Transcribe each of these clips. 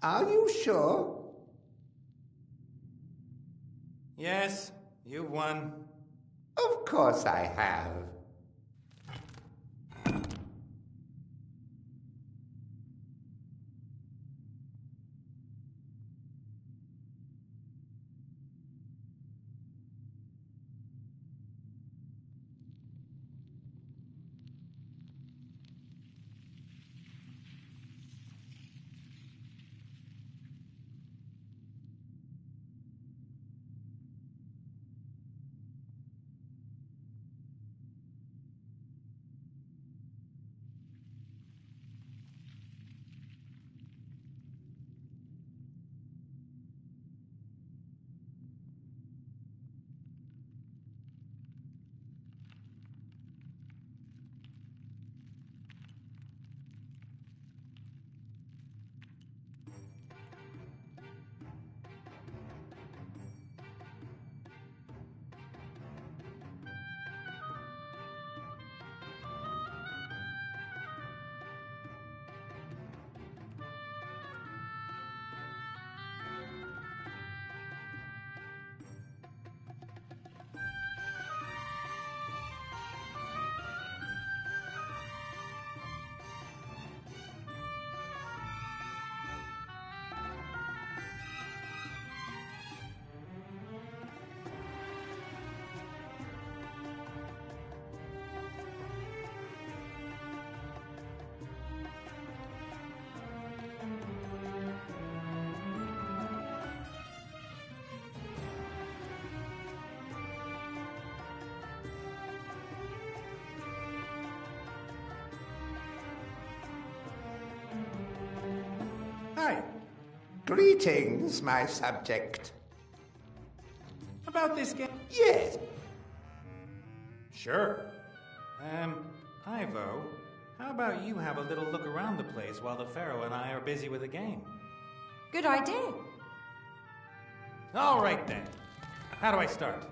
Are you sure? Yes, you've won. Of course I have. Hi. Greetings, my subject. About this game? Yes. Sure. Ivo, how about you have a little look around the place while the Pharaoh and I are busy with the game? Good idea. All right then. How do I start?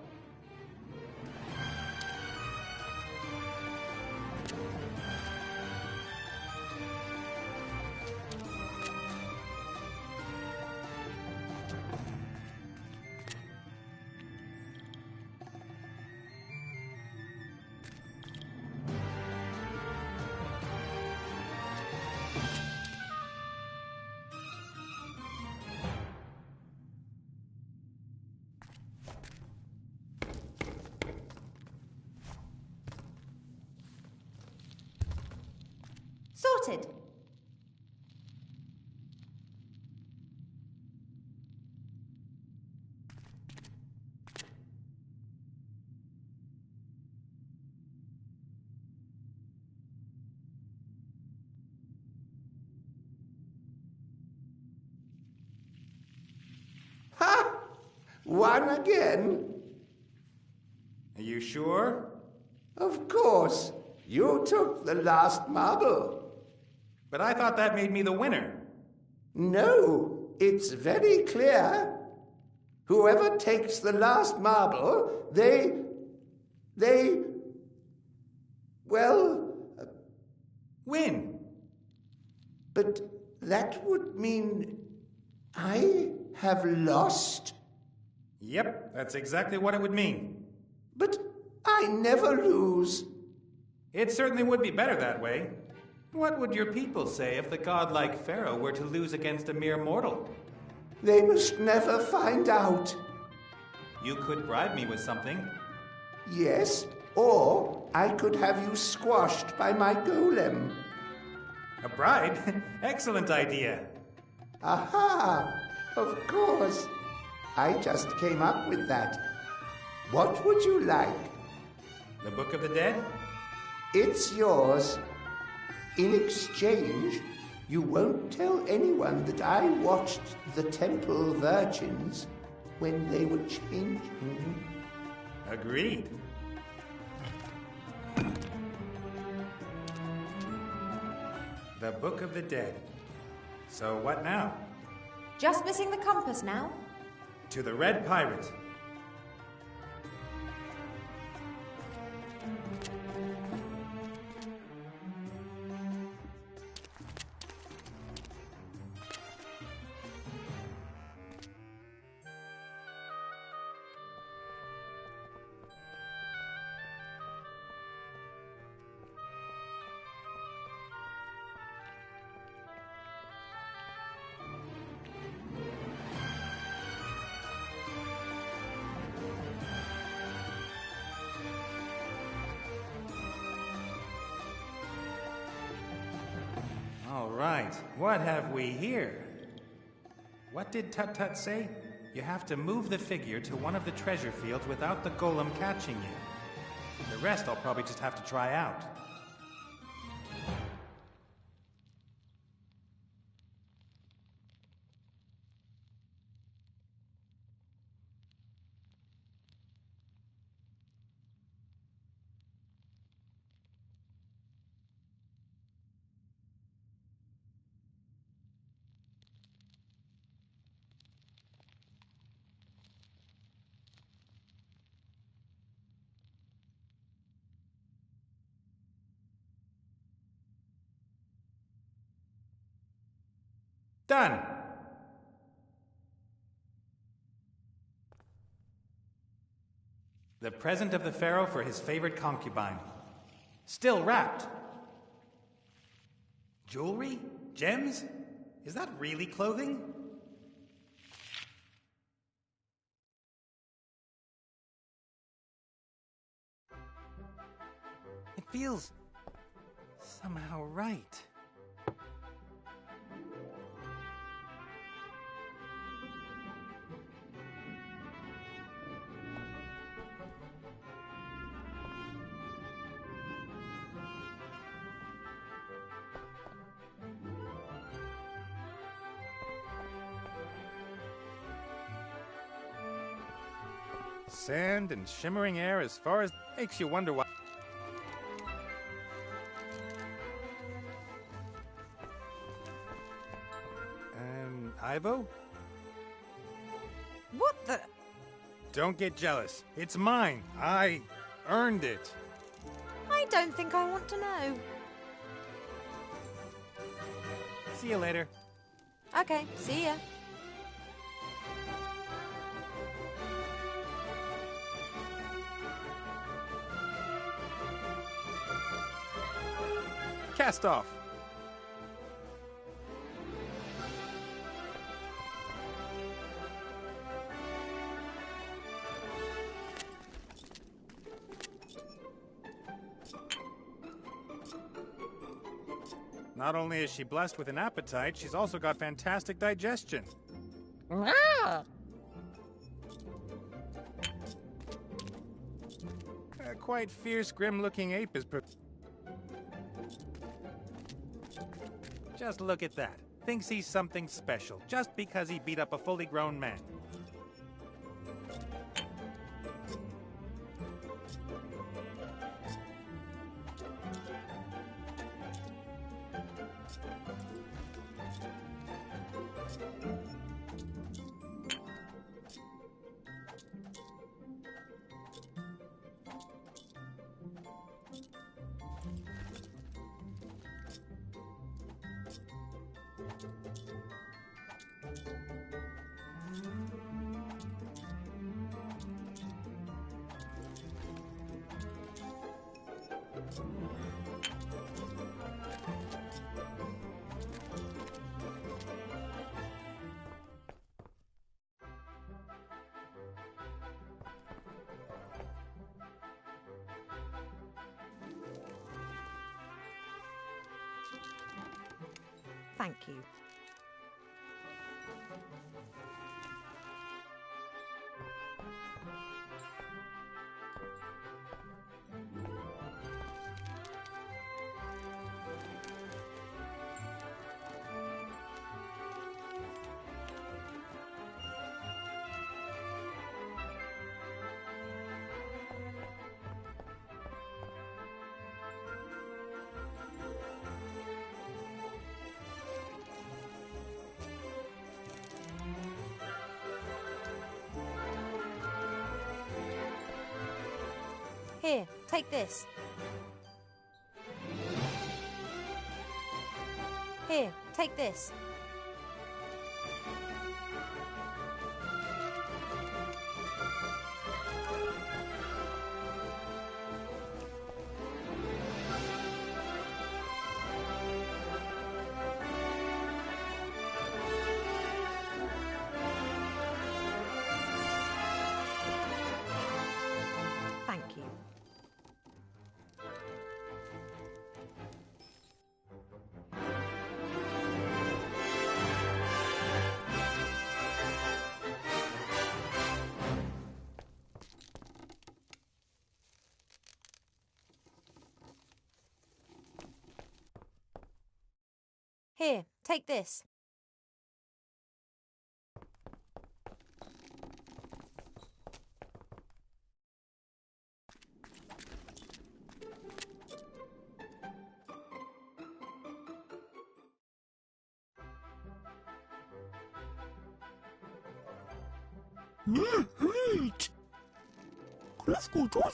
Sorted. Ha! One again? Are you sure? Of course. You took the last marble. But I thought that made me the winner. No, it's very clear. Whoever takes the last marble, well... Win. But that would mean I have lost? Yep, that's exactly what it would mean. But I never lose. It certainly would be better that way. What would your people say if the godlike Pharaoh were to lose against a mere mortal? They must never find out. You could bribe me with something. Yes, or I could have you squashed by my golem. A bribe? Excellent idea. Aha! Of course. I just came up with that. What would you like? The Book of the Dead? It's yours. In exchange, you won't tell anyone that I watched the temple virgins when they were changing. Agreed. The Book of the Dead. So what now? Just missing the compass now. To the Red Pirate. right, what have we here? What did Tut-Tut say? You have to move the figure to one of the treasure fields without the golem catching you. The rest I'll probably just have to try out. Done! The present of the Pharaoh for his favorite concubine. Still wrapped. Jewelry? Gems? Is that really clothing? It feels somehow right. Sand and shimmering air as far as makes you wonder why. Ivo? What the? Don't get jealous. It's mine. I earned it. I don't think I want to know. See you later. Okay, see ya. Cast off. Not only is she blessed with an appetite, she's also got fantastic digestion. A quite fierce, grim-looking ape is Just look at that. Thinks he's something special, just because he beat up a fully grown man. Thank you. Here, take this. Here, take this. Thank you. take this. Niet. Klef goed, hoor.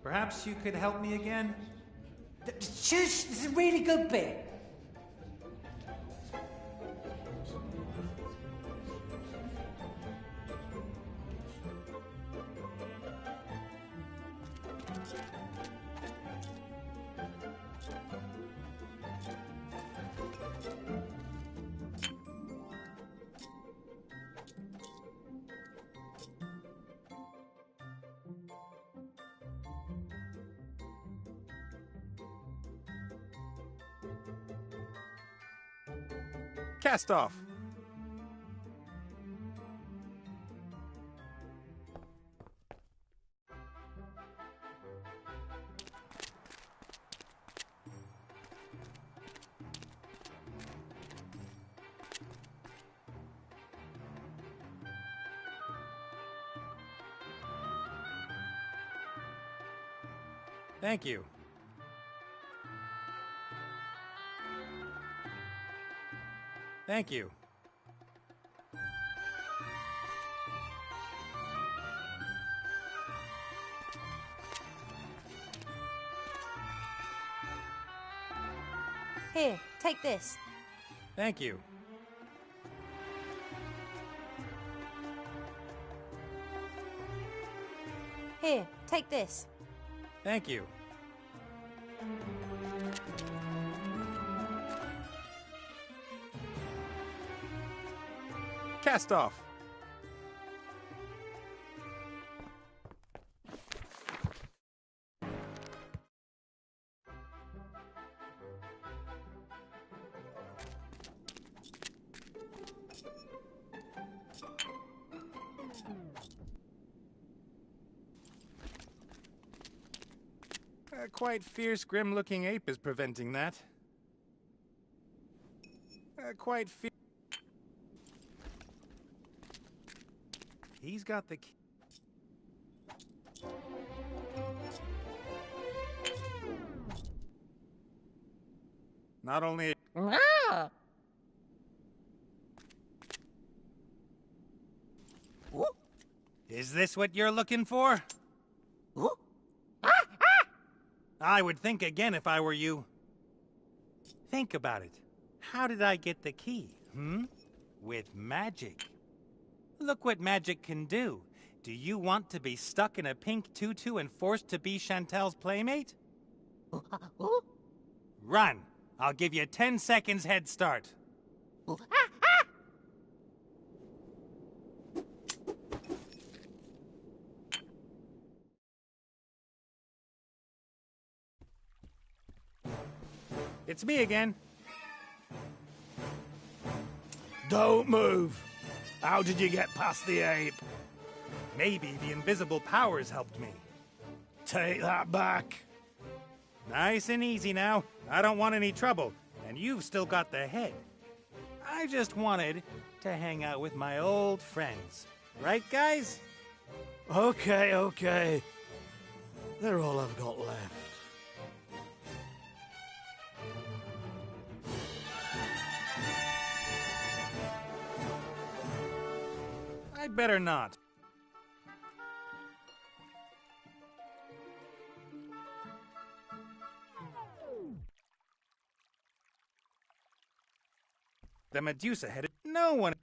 Perhaps you could help me again? Shush, this is a really good bit. Cast off! Thank you. Thank you. Here, take this. Thank you. Here, take this. Thank you. Cast off! A quite fierce, grim-looking ape is preventing that. Quite fierce. He's got the key. Not only... Is this what you're looking for? I would think again if I were you. Think about it. How did I get the key, With magic. Look what magic can do. Do you want to be stuck in a pink tutu and forced to be Chantel's playmate? Run! I'll give you 10 seconds head start. It's me again. Don't move. How did you get past the ape? Maybe the invisible powers helped me. Take that back. Nice and easy now. I don't want any trouble, and you've still got the head. I just wanted to hang out with my old friends. Right, guys? Okay. They're all I've got left. I'd better not. The Medusa headed. No one.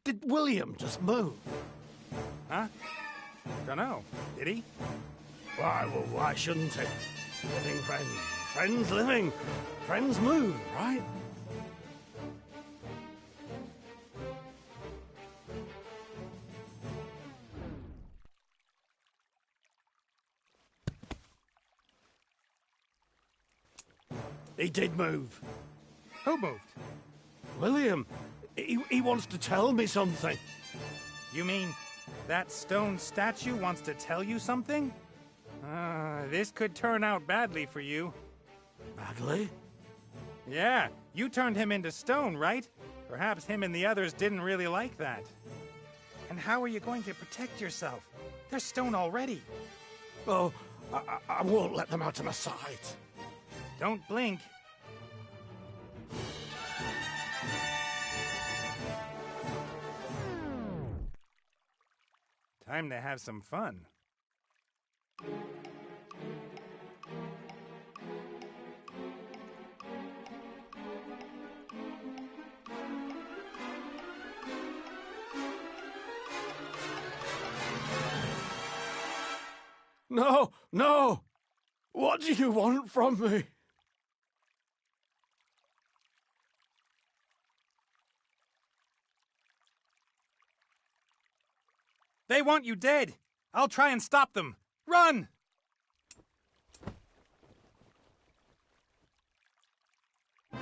Did William just move? Huh? Dunno. Did he? Why shouldn't it? Living friends. Friends living. Friends move, right? He did move. Who moved? William, he wants to tell me something. You mean that stone statue wants to tell you something? This could turn out badly for you. Badly? Yeah, you turned him into stone, right? Perhaps him and the others didn't really like that. And how are you going to protect yourself? They're stone already. Oh, I won't let them out of my sight. Don't blink. Time to have some fun. No, no! What do you want from me? They want you dead. I'll try and stop them. Run!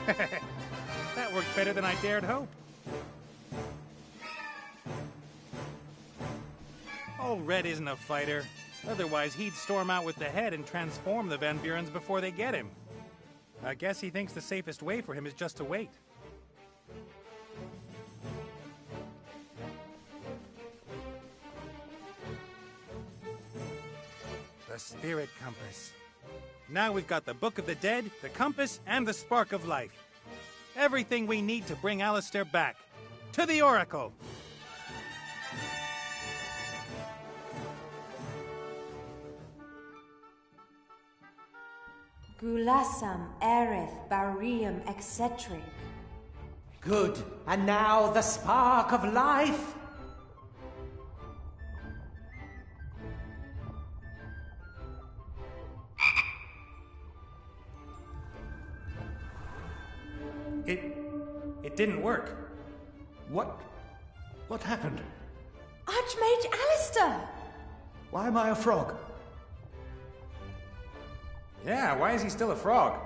That worked better than I dared hope. Old Red isn't a fighter. Otherwise, he'd storm out with the head and transform the Van Burens before they get him. I guess he thinks the safest way for him is just to wait. The Spirit Compass. Now we've got the Book of the Dead, the Compass, and the Spark of Life. Everything we need to bring Alistair back. To the Oracle! Gulasam, Erith, Barium, etc. Good. And now the spark of life. It didn't work. What happened? Archmage Alistair! Why am I a frog? Yeah, why is he still a frog?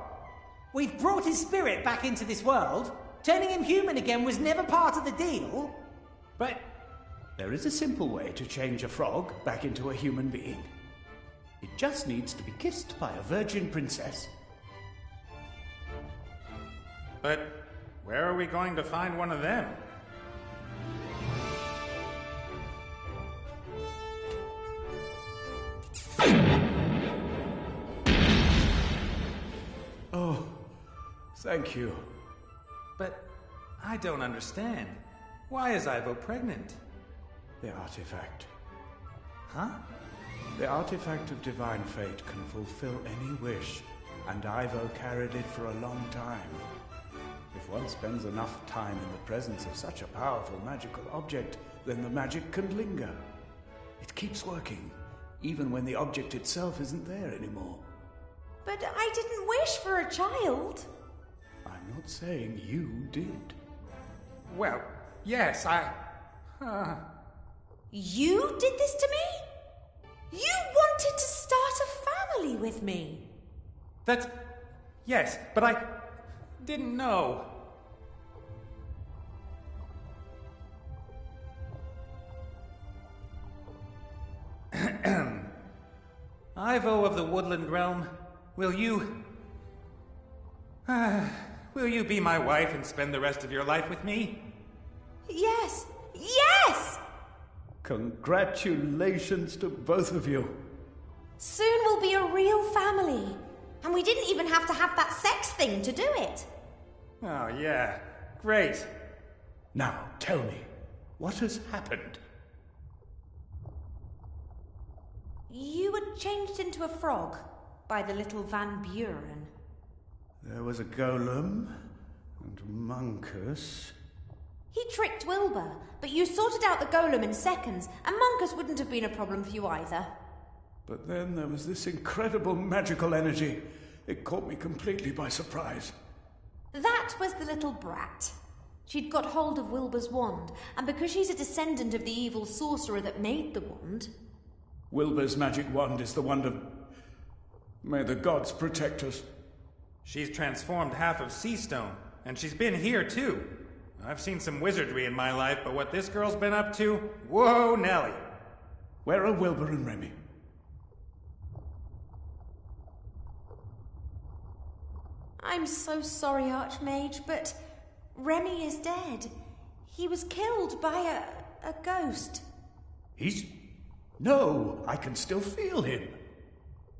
We've brought his spirit back into this world. Turning him human again was never part of the deal. But There is a simple way to change a frog back into a human being. It just needs to be kissed by a virgin princess. But where are we going to find one of them? Oh, thank you. But I don't understand. Why is Ivo pregnant? The artifact. Huh? The artifact of divine fate can fulfill any wish, and Ivo carried it for a long time. If one spends enough time in the presence of such a powerful magical object, then the magic can linger. It keeps working, even when the object itself isn't there anymore. But I didn't wish for a child. I'm not saying you did. Well, yes, You did this to me? You wanted to start a family with me. Yes, but I didn't know. Ivo of the Woodland Realm, will you be my wife and spend the rest of your life with me? Yes! Yes! Congratulations to both of you. Soon we'll be a real family. And we didn't even have to have that sex thing to do it. Oh, yeah. Great. Now, tell me, what has happened? You were changed into a frog by the little Van Buren. There was a golem and Monkus. He tricked Wilbur, but you sorted out the golem in seconds, and Monkus wouldn't have been a problem for you either. But then there was this incredible magical energy. It caught me completely by surprise. That was the little brat. She'd got hold of Wilbur's wand, and because she's a descendant of the evil sorcerer that made the wand... Wilbur's magic wand is the wand of... May the gods protect us. She's transformed half of Seastone, and she's been here too. I've seen some wizardry in my life, but what this girl's been up to? Whoa, Nelly! Where are Wilbur and Remy? I'm so sorry, Archmage, but Remy is dead. He was killed by a ghost. No, I can still feel him.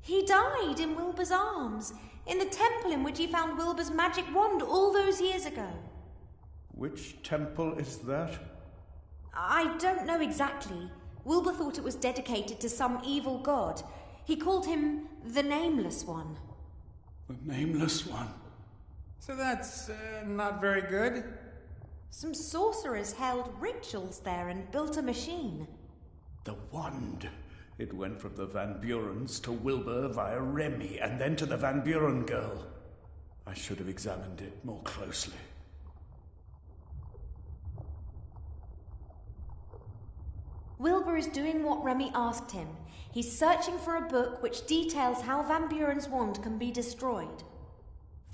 He died in Wilbur's arms, in the temple in which he found Wilbur's magic wand all those years ago. Which temple is that? I don't know exactly. Wilbur thought it was dedicated to some evil god. He called him the Nameless One. The Nameless One. So that's not very good. Some sorcerers held rituals there and built a machine. The wand. It went from the Van Burens to Wilbur via Remy, and then to the Van Buren girl. I should have examined it more closely. Wilbur is doing what Remy asked him. He's searching for a book which details how Van Buren's wand can be destroyed.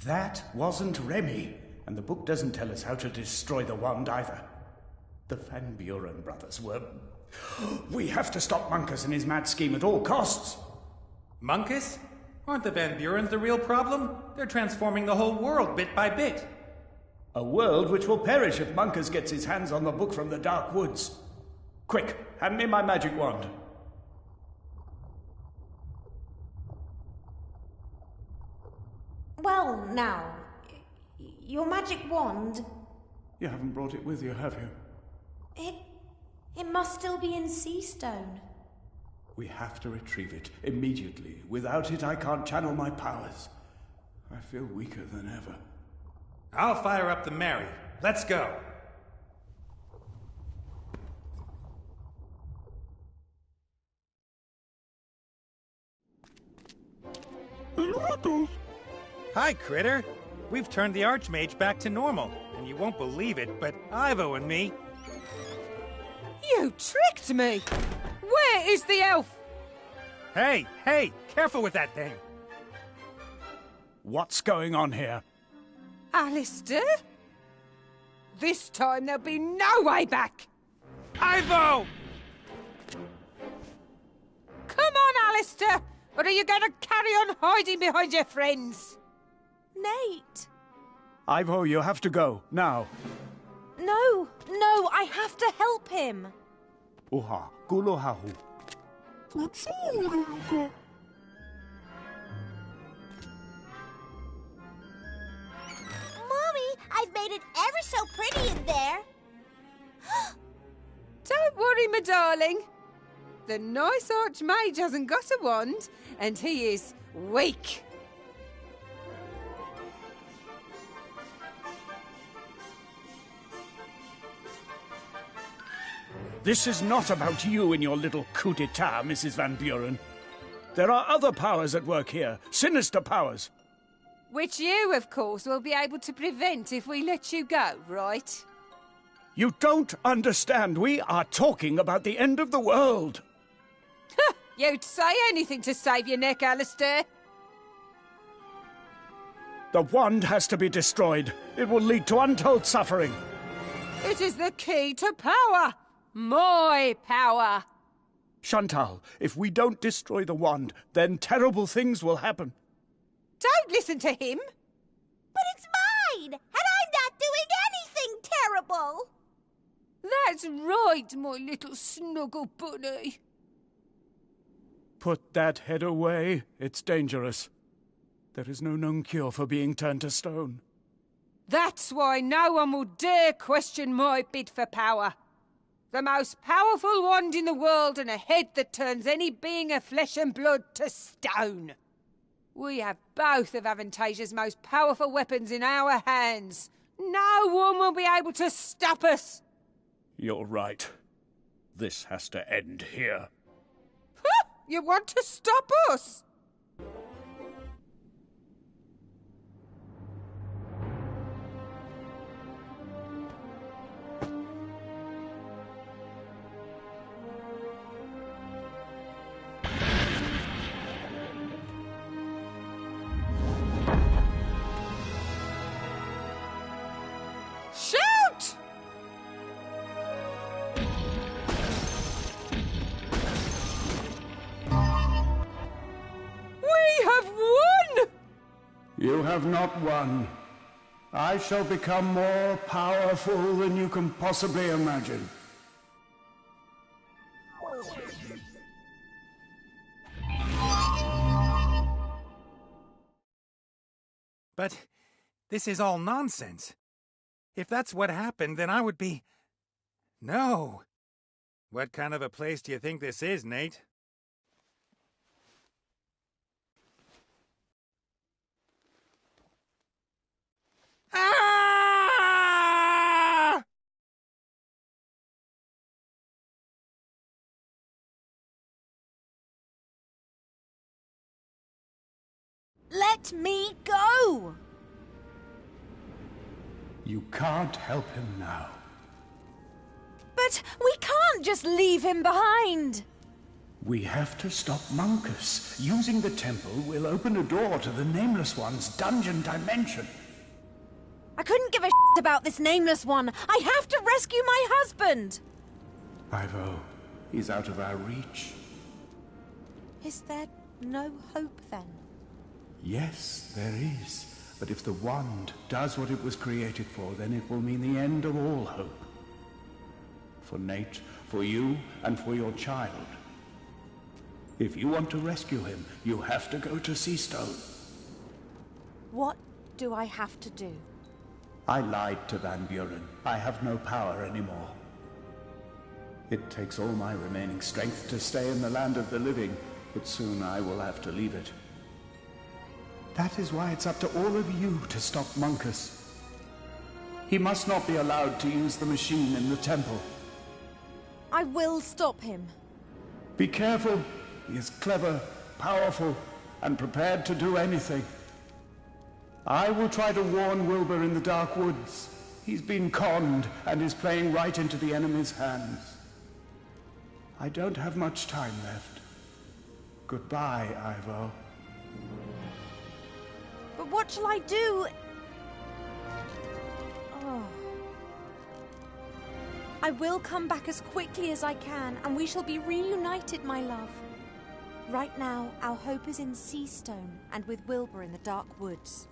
That wasn't Remy, and the book doesn't tell us how to destroy the wand either. The Van Buren brothers were... We have to stop Munkus and his mad scheme at all costs. Munkus? Aren't the Van Burens the real problem? They're transforming the whole world bit by bit. A world which will perish if Munkus gets his hands on the book from the Dark Woods. Quick, hand me my magic wand. Well, now, your magic wand... You haven't brought it with you, have you? It must still be in Seastone. We have to retrieve it immediately. Without it, I can't channel my powers. I feel weaker than ever. I'll fire up the Mary. Let's go. Hi, Critter. We've turned the Archmage back to normal, and you won't believe it, but Ivo and me... You tricked me! Where is the elf? Hey, careful with that thing. What's going on here? Alistair? This time there'll be no way back! Ivo! Come on, Alistair! Or are you going to carry on hiding behind your friends? Nate! Ivo, you have to go, now. No, I have to help him. Uha, kulohahu. Mommy, I've made it ever so pretty in there. Don't worry, my darling. The nice Archmage hasn't got a wand, and he is weak. This is not about you and your little coup d'etat, Mrs. Van Buren. There are other powers at work here, sinister powers. Which you, of course, will be able to prevent if we let you go, right? You don't understand. We are talking about the end of the world. You'd say anything to save your neck, Alistair. The wand has to be destroyed. It will lead to untold suffering. It is the key to power. My power. Chantal, if we don't destroy the wand, then terrible things will happen. Don't listen to him. But it's mine, and I'm not doing anything terrible. That's right, my little snuggle bunny. Put that head away. It's dangerous. There is no known cure for being turned to stone. That's why no one will dare question my bid for power. The most powerful wand in the world and a head that turns any being of flesh and blood to stone. We have both of Avantasia's most powerful weapons in our hands. No one will be able to stop us. You're right. This has to end here. You want to stop us? Shoot! We have won! You have not won. I shall become more powerful than you can possibly imagine. But this is all nonsense. If that's what happened, then I would be... No. What kind of a place do you think this is, Nate? Ah! Let me go! You can't help him now. But we can't just leave him behind. We have to stop Monkus. Using the temple will open a door to the Nameless One's dungeon dimension. I couldn't give a shit about this Nameless One. I have to rescue my husband. Ivo, he's out of our reach. Is there no hope then? Yes, there is. But if the wand does what it was created for, then it will mean the end of all hope. For Nate, for you, and for your child. If you want to rescue him, you have to go to Seastone. What do I have to do? I lied to Van Buren. I have no power anymore. It takes all my remaining strength to stay in the land of the living, but soon I will have to leave it. That is why it's up to all of you to stop Monkus. He must not be allowed to use the machine in the temple. I will stop him. Be careful. He is clever, powerful, and prepared to do anything. I will try to warn Wilbur in the Dark Woods. He's been conned and is playing right into the enemy's hands. I don't have much time left. Goodbye, Ivo. But what shall I do? Oh. I will come back as quickly as I can, and we shall be reunited, my love. Right now, our hope is in Seastone and with Wilbur in the Dark Woods.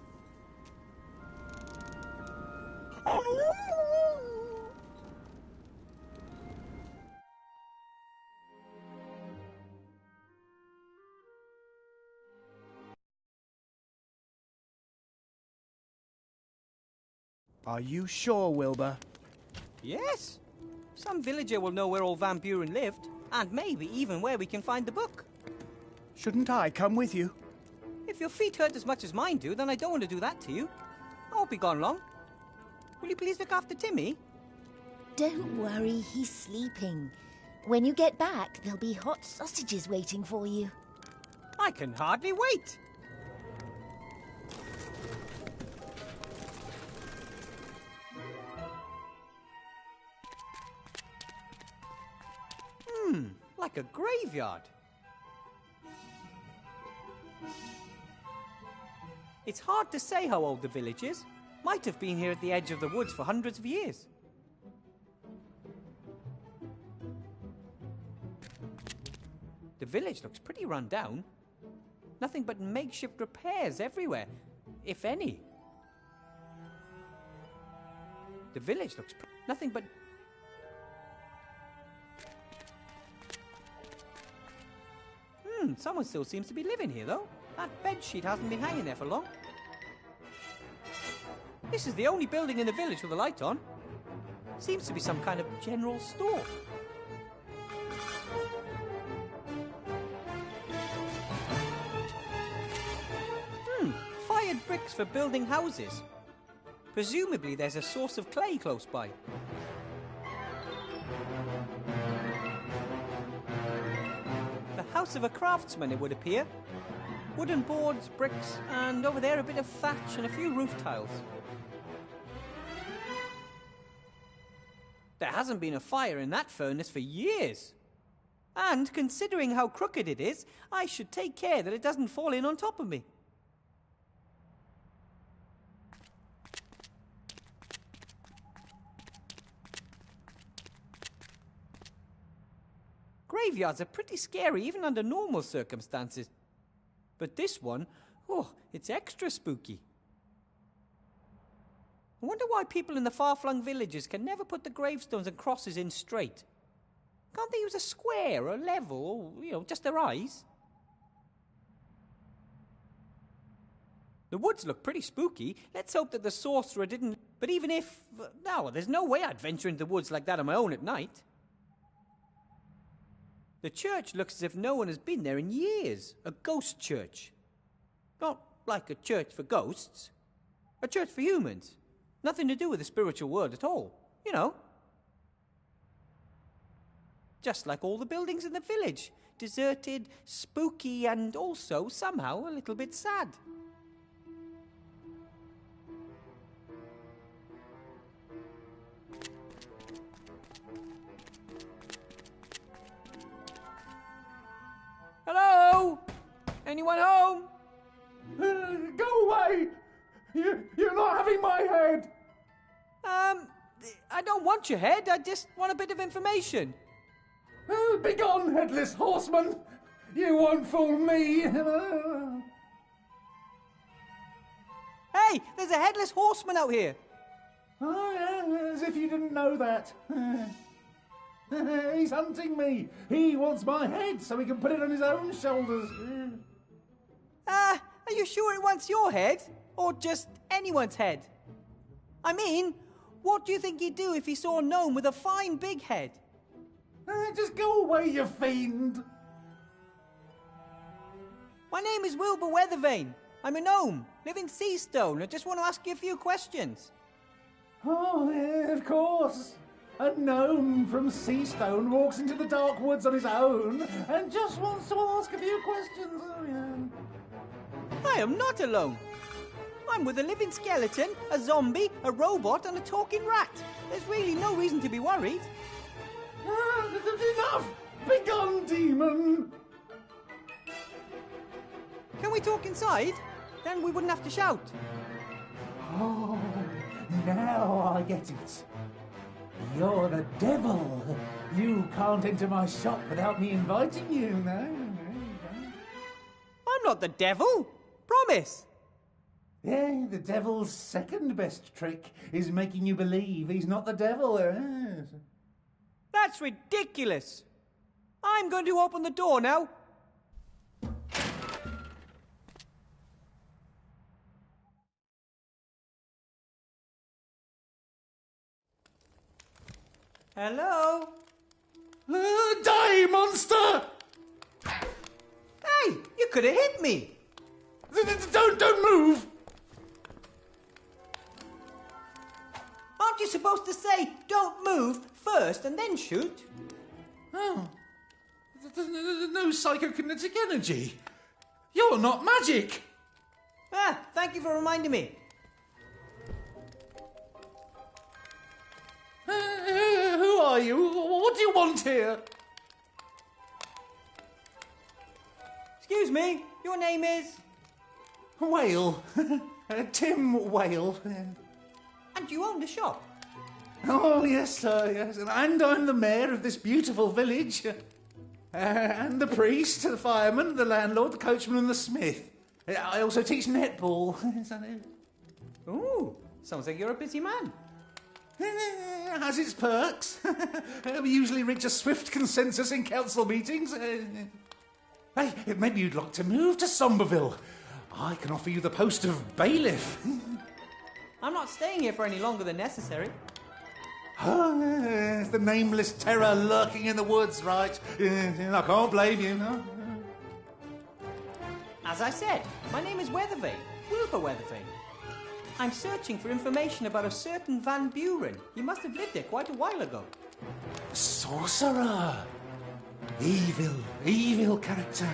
Are you sure, Wilbur? Yes. Some villager will know where old Van Buren lived, and maybe even where we can find the book. Shouldn't I come with you? If your feet hurt as much as mine do, then I don't want to do that to you. I won't be gone long. Will you please look after Timmy? Don't worry, he's sleeping. When you get back, there'll be hot sausages waiting for you. I can hardly wait. Like a graveyard. It's hard to say how old the village is. Might have been here at the edge of the woods for hundreds of years. The village looks pretty run down. Nothing but makeshift repairs everywhere, if any. The village looks nothing but... Someone still seems to be living here, though. That bedsheet hasn't been hanging there for long. This is the only building in the village with a light on. Seems to be some kind of general store. Fired bricks for building houses. Presumably there's a source of clay close by. The house of a craftsman, it would appear. Wooden boards, bricks, and over there a bit of thatch and a few roof tiles. There hasn't been a fire in that furnace for years. And considering how crooked it is, I should take care that it doesn't fall in on top of me. Graveyards are pretty scary even under normal circumstances. But this one, oh, it's extra spooky. I wonder why people in the far-flung villages can never put the gravestones and crosses in straight. Can't they use a square or level or, just their eyes? The woods look pretty spooky. Let's hope that the sorcerer didn't... But even if... No, there's no way I'd venture into the woods like that on my own at night. The church looks as if no one has been there in years. A ghost church. Not like a church for ghosts. A church for humans. Nothing to do with the spiritual world at all. You know. Just like all the buildings in the village. Deserted, spooky, and also somehow a little bit sad. Hello? Anyone home? Go away! You're not having my head! I don't want your head, I just want a bit of information. Begone, headless horseman! You won't fool me! Hey, there's a headless horseman out here! Oh, yeah, as if you didn't know that. He's hunting me. He wants my head so he can put it on his own shoulders. Are you sure it wants your head? Or just anyone's head? I mean, what do you think he'd do if he saw a gnome with a fine big head? Just go away, you fiend. My name is Wilbur Weathervane. I'm a gnome, live in Seastone. I just want to ask you a few questions. Oh, yeah, of course. A gnome from Seastone walks into the dark woods on his own and just wants to ask a few questions. Oh, yeah. I am not alone. I'm with a living skeleton, a zombie, a robot, and a talking rat. There's really no reason to be worried. Enough! Begone, demon! Can we talk inside? Then we wouldn't have to shout. Oh, now I get it. You're the devil. You can't enter my shop without me inviting you, no? I'm not the devil. Promise. Yeah, the devil's second best trick is making you believe he's not the devil. That's ridiculous. I'm going to open the door now. Hello? Die, monster! Hey, you could have hit me. Don't move! Aren't you supposed to say, don't move first and then shoot? Oh. No psychokinetic energy. You're not magic. Thank you for reminding me. Who are you? What do you want here? Excuse me, your name is? Whale. Tim Whale. And you own the shop? Oh, yes, sir, yes. And I'm the mayor of this beautiful village. And the priest, the fireman, the landlord, the coachman and the smith. I also teach netball. Ooh, sounds like you're a busy man. Has its perks. We usually reach a swift consensus in council meetings. Hey, maybe you'd like to move to Somberville. I can offer you the post of bailiff. I'm not staying here for any longer than necessary. Oh, the nameless terror lurking in the woods, right? I can't blame you, no. As I said, my name is Weathervane, Wilbur Weathervane. I'm searching for information about a certain Van Buren. He must have lived there quite a while ago. Sorcerer! Evil character.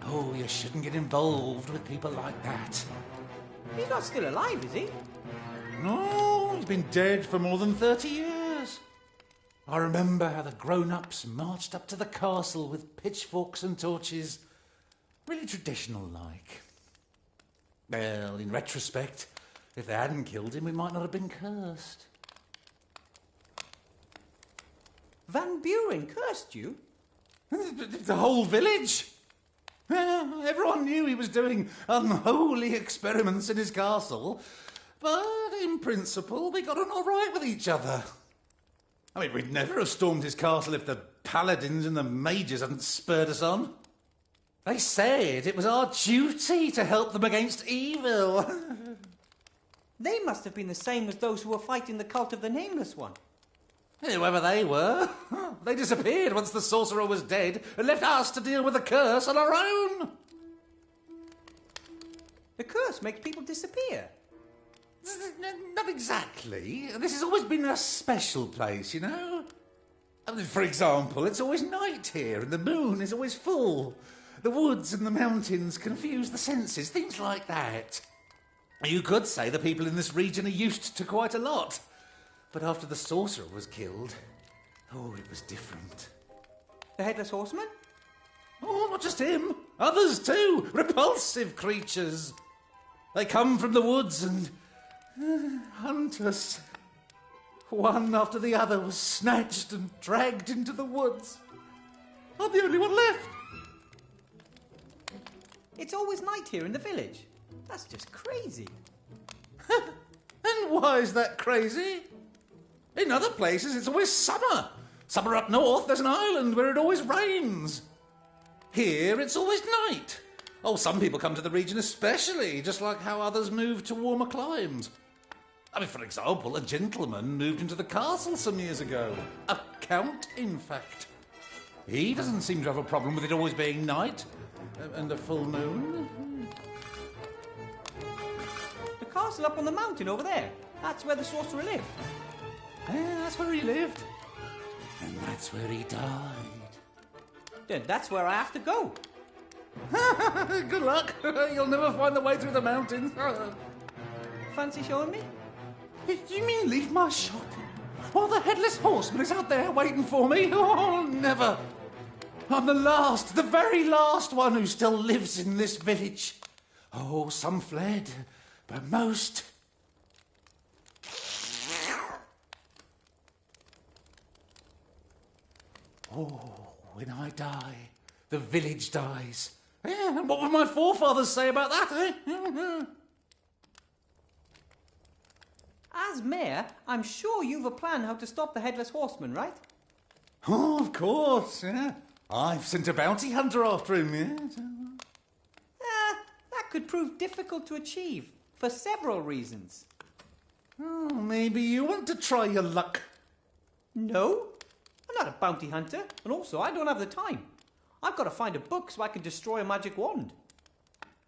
Oh, you shouldn't get involved with people like that. He's not still alive, is he? No, he's been dead for more than 30 years. I remember how the grown-ups marched up to the castle with pitchforks and torches. Really traditional-like. Well, in retrospect, if they hadn't killed him, we might not have been cursed. Van Buren cursed you? The whole village. Everyone knew he was doing unholy experiments in his castle, but in principle we got on all right with each other. I mean, we'd never have stormed his castle if the paladins and the mages hadn't spurred us on. They said it was our duty to help them against evil. They must have been the same as those who were fighting the cult of the Nameless One. Whoever they were, they disappeared once the sorcerer was dead and left us to deal with the curse on our own. The curse makes people disappear. Not exactly. This has always been a special place, you know. I mean, for example, it's always night here and the moon is always full. The woods and the mountains confuse the senses, things like that. You could say the people in this region are used to quite a lot. But after the sorcerer was killed, it was different. The Headless Horseman? Oh, not just him. Others too. Repulsive creatures. They come from the woods and hunt us. One after the other was snatched and dragged into the woods. I'm the only one left. It's always night here in the village. That's just crazy. And why is that crazy? In other places, it's always summer. Summer up north, there's an island where it always rains. Here, it's always night. Oh, some people come to the region especially, just like how others move to warmer climes. I mean, for example, a gentleman moved into the castle some years ago. A count, in fact. He doesn't seem to have a problem with it always being night and a full moon. The castle up on the mountain over there. That's where the sorcerer lived. Yeah, that's where he lived. And that's where he died. Then that's where I have to go. Good luck. You'll never find the way through the mountains. Fancy showing me? You mean leave my shop? While the Headless Horseman is out there waiting for me? Oh, never. I'm the very last one who still lives in this village. Oh, some fled, but most... Oh, when I die, the village dies. Yeah, and what would my forefathers say about that, eh? As mayor, I'm sure you've a plan how to stop the Headless Horseman, right? Oh, of course, yeah. I've sent a bounty hunter after him, yeah. That could prove difficult to achieve, for several reasons. Oh, maybe you want to try your luck. No, I'm not a bounty hunter, and also I don't have the time. I've got to find a book so I can destroy a magic wand.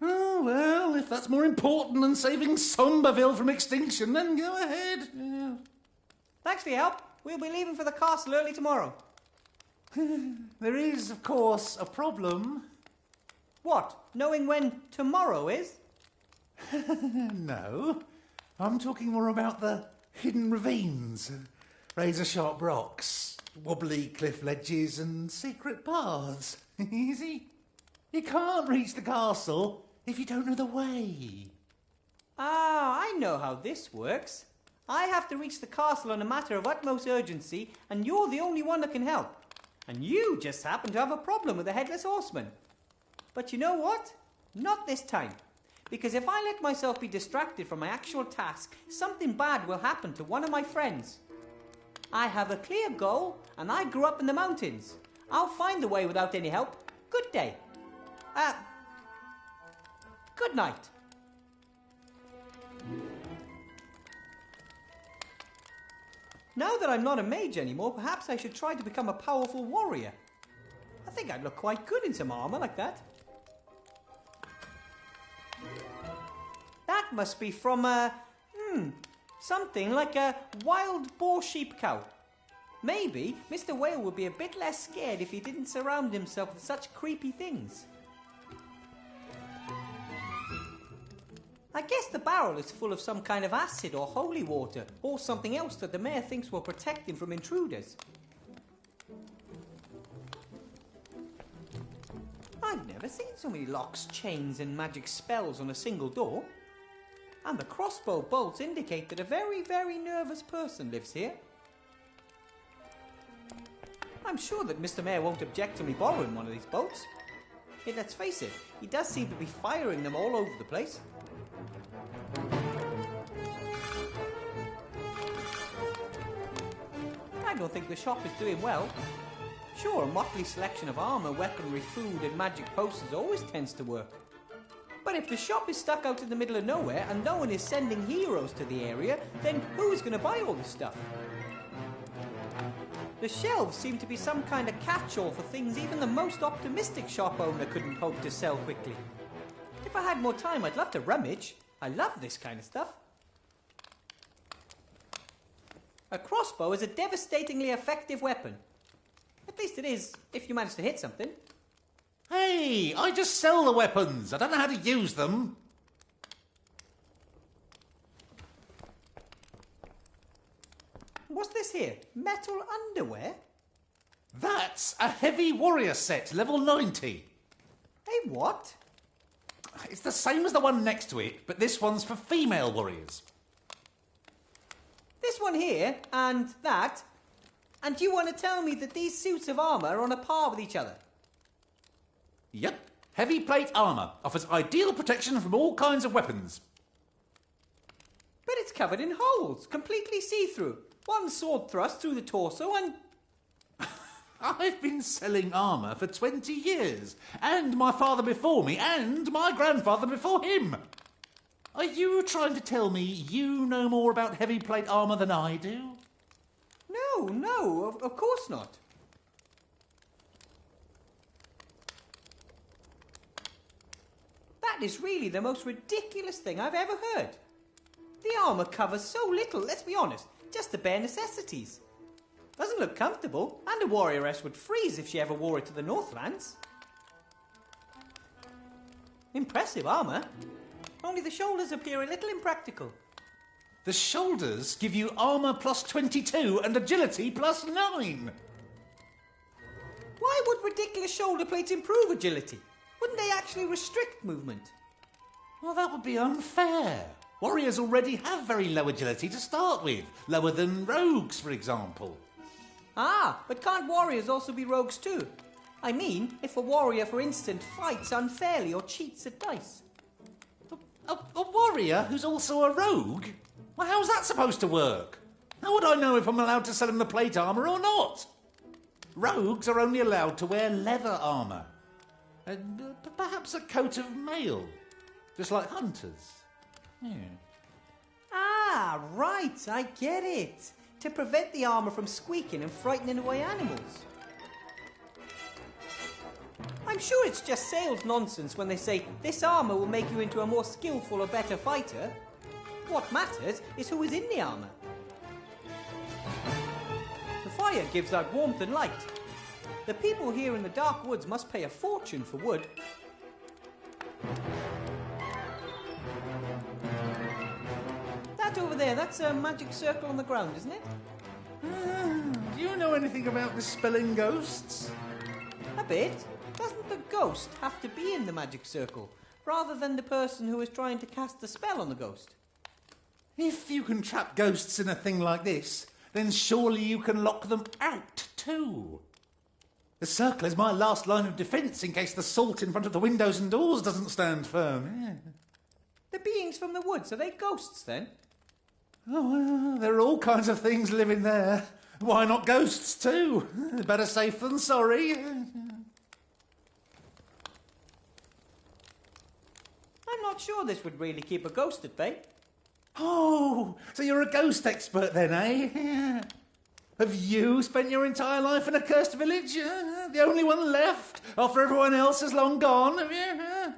Oh, well, if that's more important than saving Somberville from extinction, then go ahead. Yeah. Thanks for your help. We'll be leaving for the castle early tomorrow. There is, of course, a problem. What? Knowing when tomorrow is? No. I'm talking more about the hidden ravines, razor-sharp rocks, wobbly cliff ledges and secret paths. Easy. You can't reach the castle if you don't know the way. Ah, I know how this works. I have to reach the castle on a matter of utmost urgency, and you're the only one that can help. And you just happen to have a problem with the Headless Horseman. But you know what? Not this time. Because if I let myself be distracted from my actual task, something bad will happen to one of my friends. I have a clear goal, and I grew up in the mountains. I'll find the way without any help. Good day. Good night. Now that I'm not a mage anymore, perhaps I should try to become a powerful warrior. I think I'd look quite good in some armor like that. That must be from something like a wild boar sheep cow. Maybe Mr. Whale would be a bit less scared if he didn't surround himself with such creepy things. I guess the barrel is full of some kind of acid or holy water, or something else that the mayor thinks will protect him from intruders. I've never seen so many locks, chains and magic spells on a single door. And the crossbow bolts indicate that a very, very nervous person lives here. I'm sure that Mr. Mayor won't object to me borrowing one of these bolts. Yet let's face it, he does seem to be firing them all over the place. I don't think the shop is doing well. Sure, a motley selection of armour, weaponry, food and magic posters always tends to work. But if the shop is stuck out in the middle of nowhere and no one is sending heroes to the area, then who's going to buy all this stuff? The shelves seem to be some kind of catch-all for things even the most optimistic shop owner couldn't hope to sell quickly. If I had more time, I'd love to rummage. I love this kind of stuff. A crossbow is a devastatingly effective weapon. At least it is, if you manage to hit something. Hey, I just sell the weapons. I don't know how to use them. What's this here? Metal underwear? That's a heavy warrior set, level 90. Hey, what? It's the same as the one next to it, but this one's for female warriors. This one here, and that. And you want to tell me that these suits of armour are on a par with each other? Yep. Heavy plate armour offers ideal protection from all kinds of weapons. But it's covered in holes, completely see-through. One sword thrust through the torso and... I've been selling armour for 20 years, and my father before me, and my grandfather before him. Are you trying to tell me you know more about heavy plate armour than I do? No, of course not. That is really the most ridiculous thing I've ever heard. The armour covers so little, let's be honest, just the bare necessities. Doesn't look comfortable, and a warrioress would freeze if she ever wore it to the Northlands. Impressive armour. Only the shoulders appear a little impractical. The shoulders give you armour plus 22 and agility plus 9. Why would ridiculous shoulder plates improve agility? Wouldn't they actually restrict movement? Well, that would be unfair. Warriors already have very low agility to start with. Lower than rogues, for example. Ah, but can't warriors also be rogues too? I mean, if a warrior, for instance, fights unfairly or cheats at dice. A warrior who's also a rogue? Well, how's that supposed to work? How would I know if I'm allowed to sell him the plate armour or not? Rogues are only allowed to wear leather armour. And perhaps a coat of mail. Just like hunters. Yeah. Ah, right, I get it. To prevent the armour from squeaking and frightening away animals. I'm sure it's just sales nonsense when they say this armour will make you into a more skillful or better fighter. What matters is who is in the armour. The fire gives out warmth and light. The people here in the dark woods must pay a fortune for wood. That over there, that's a magic circle on the ground, isn't it? Do you know anything about dispelling ghosts? A bit. Doesn't the ghost have to be in the magic circle, rather than the person who is trying to cast the spell on the ghost? If you can trap ghosts in a thing like this, then surely you can lock them out too. The circle is my last line of defence in case the salt in front of the windows and doors doesn't stand firm. Yeah. The beings from the woods, are they ghosts then? Oh, well, there are all kinds of things living there. Why not ghosts too? Better safe than sorry. I'm not sure this would really keep a ghost at bay. Oh, so you're a ghost expert then, eh? Yeah. Have you spent your entire life in a cursed village? The only one left after everyone else is long gone? Have you?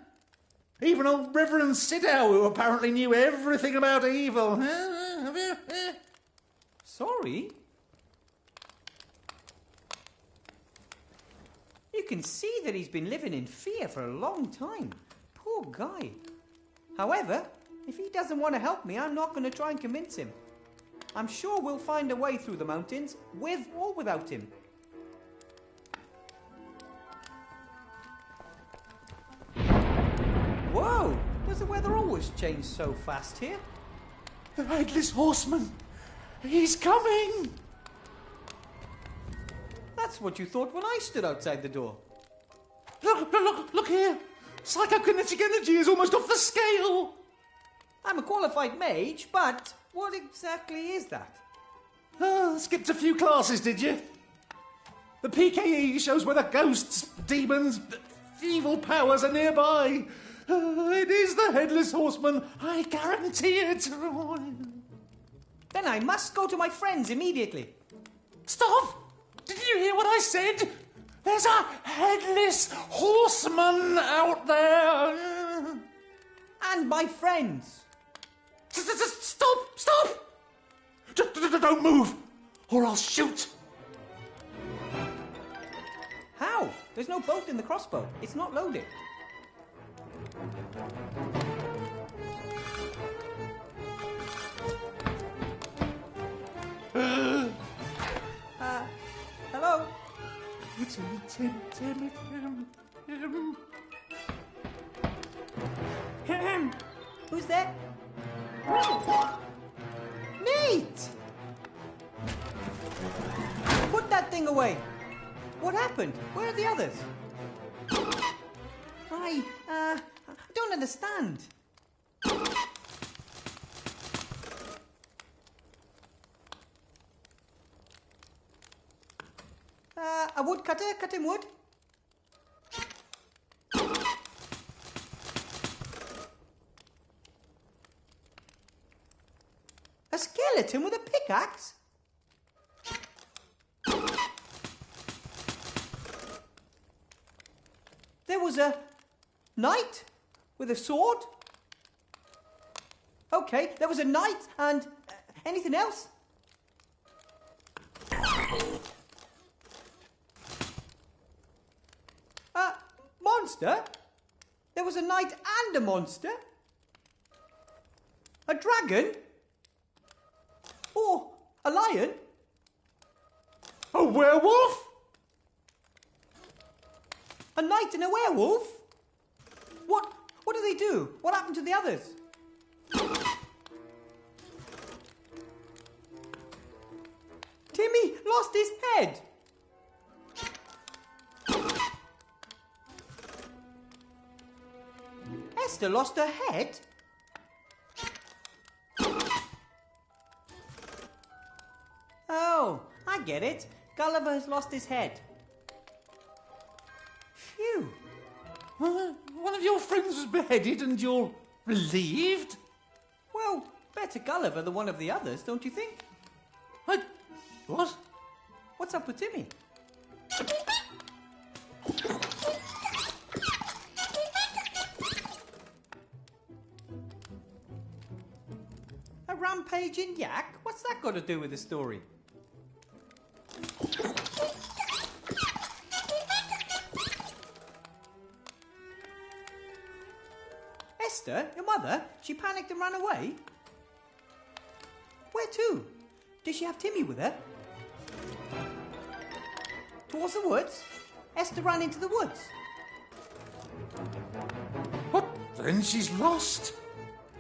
Even old Reverend Sidow, who apparently knew everything about evil. Have you? Sorry? You can see that he's been living in fear for a long time. Poor guy. However, if he doesn't want to help me, I'm not going to try and convince him. I'm sure we'll find a way through the mountains, with or without him. Whoa! Does the weather always change so fast here? The Headless Horseman! He's coming! That's what you thought when I stood outside the door. Look here! Psychokinetic energy is almost off the scale! I'm a qualified mage, but what exactly is that? Skipped a few classes, did you? The PKE shows whether ghosts, demons, evil powers are nearby. It is the Headless Horseman, I guarantee it. Then I must go to my friends immediately. Stop! Did you hear what I said? There's a Headless Horseman out there. And my friends. Stop! Don't move, or I'll shoot. How? There's no bolt in the crossbow. It's not loaded. Hello? Who's there? Nate! Put that thing away. What happened? Where are the others? I don't understand. A woodcutter cutting wood? A skeleton with a pickaxe? There was a knight with a sword? Okay, there was a knight and anything else? Monster? There was a knight and a monster? A dragon? Or a lion? A werewolf? A knight and a werewolf? What do they do? What happened to the others? Timmy lost his head. Esther lost her head? Oh, I get it. Gulliver has lost his head. Phew. One of your friends was beheaded and you're relieved? Well, better Gulliver than one of the others, don't you think? What? What's up with Timmy? A rampaging yak? What's that got to do with the story? Esther, your mother, she panicked and ran away? Where to? Did she have Timmy with her? Towards the woods? Esther ran into the woods. What? Then she's lost?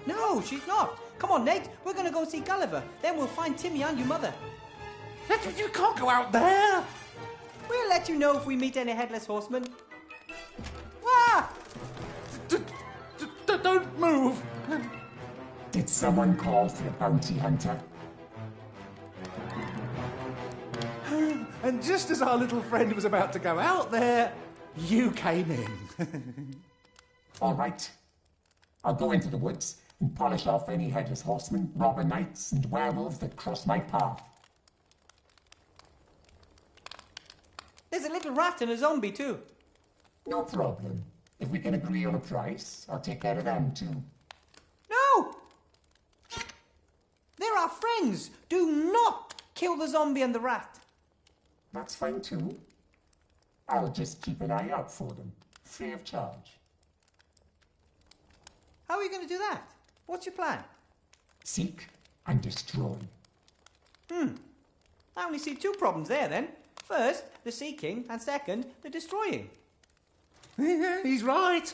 No, she's not. Come on, Nate. We're going to go see Gulliver. Then we'll find Timmy and your mother. You can't go out there. We'll let you know if we meet any headless horsemen. Ah! Don't move. Did someone call for a bounty hunter? And just as our little friend was about to go out there, you came in. All right. I'll go into the woods and polish off any headless horsemen, robber knights, and werewolves that cross my path. There's a little rat and a zombie too. No problem. If we can agree on a price, I'll take care of them too. No! They're our friends. Do not kill the zombie and the rat. That's fine too. I'll just keep an eye out for them, free of charge. How are you going to do that? What's your plan? Seek and destroy. I only see two problems there then. First, the seeking, and second, the destroying. He's right.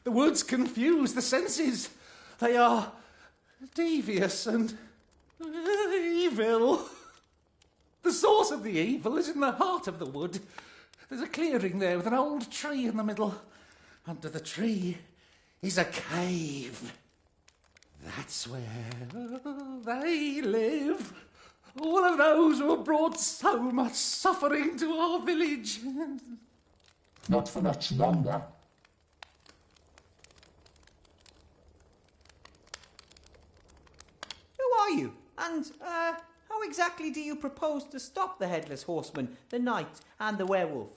The woods confuse the senses. They are devious and evil. The source of the evil is in the heart of the wood. There's a clearing there with an old tree in the middle. Under the tree is a cave. That's where they live. All of those who have brought so much suffering to our village. Not for much longer. Who are you? And, how exactly do you propose to stop the Headless Horseman, the Knight, and the Werewolf?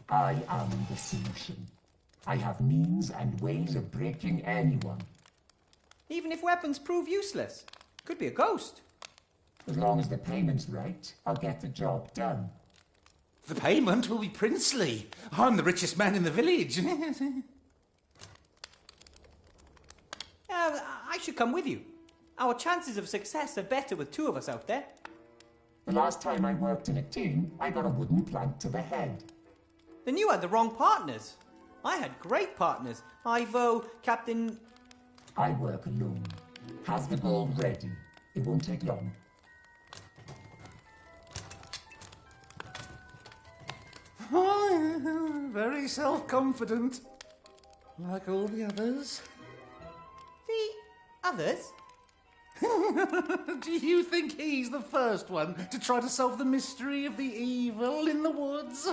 I am the solution. I have means and ways of breaking anyone. Even if weapons prove useless. Could be a ghost. As long as the payment's right, I'll get the job done. The payment will be princely. I'm the richest man in the village. I should come with you. Our chances of success are better with two of us out there. The last time I worked in a team, I got a wooden plank to the head. Then you had the wrong partners. I had great partners. Ivo, Captain... I work alone. Have the gold ready. It won't take long. Very self-confident. Like all the others. The others? Do you think he's the first one to try to solve the mystery of the evil in the woods?